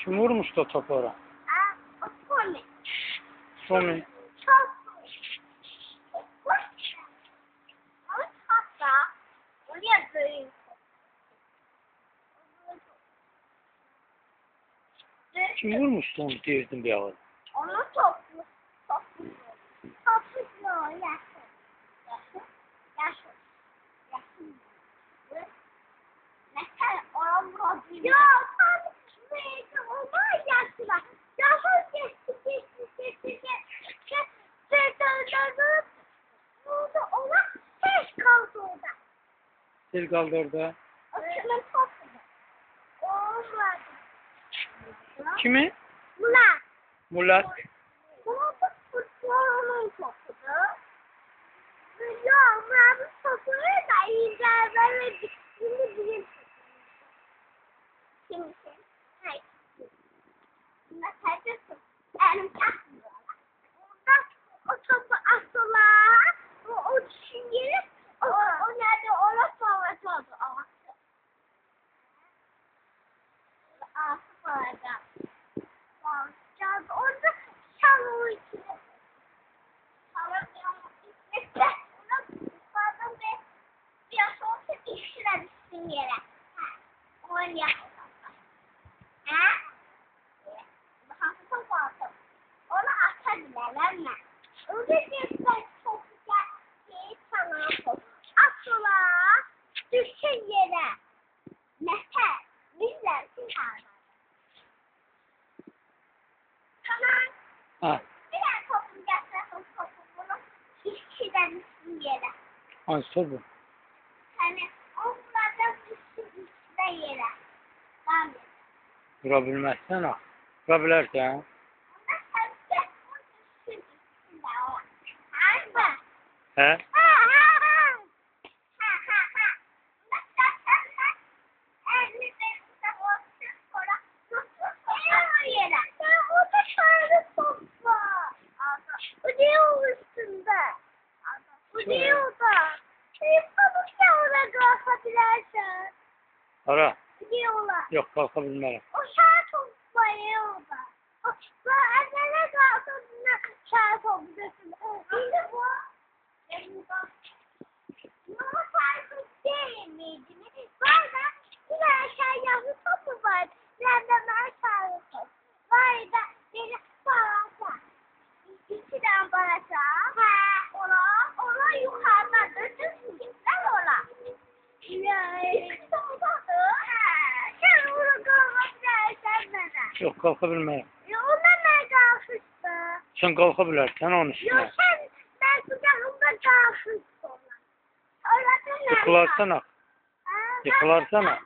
Kim vurmuştu o topu oraya? O Tommy. Tommy. Çok. Ama hatta oraya böyle. Kim vurmuştu onu diyordum bir ağız. Onu toplu. Toplu yaşlı. Yaşlı. Mesela oran burası. Ya sen neyse olmaz yaşlılar. Yaşlı geçti. Burada ona ses kaldı orada. Sil kaldı orada. O kimin topudu? O vardı. Kimi? Murat. Mulat. Murat'ın futbolunun topudu. Ya Murat'ın topunu da iyice böyle gittiğini bilirsin. Kimsin? Hayır. Mesela elim takmıyor. Ondan o topu asılar. O düşünceyi o nerede orası oldu. Asıl orada. Orada çalı içine. Çalı içine. Bazen de biraz olsa işler düştüğün yere. Onu yapalım. Hafif aldım. Onu atabilirler mi? Öyle bir çok güzel şeyi tanıyorum. Asla düşün yere. Mete, bizler kim kaldı? Tamam. Ha. Bir tane topum getirdim topumunu. İşçiden düştüğün yere. Hangisi bu? Hani onlardan düştüğün yere. Tamam. Vurabilmezsen ha. Vurabilirsen. He? Ara. Yok kalkabilmem. O şart olmayı orada. O annene kalktığında şart olacaksın. Şimdi bu. Ama şart değil miydi? Bazen bir aşağıya topu var. Nerede ben şart top. Var da beni bağırsa. İkiden bağırsa. Ona yukarıda düşün gitler ona. Sen onu kalkabilirsen bana. Yok kalkabilmem. Ya ona ne kalkıştı? Sen kalkabilirsen onun Ya üstüne. sen ben kucağımda kalkıştı ona. Öyle Yıkılarsana. Yıkılarsana.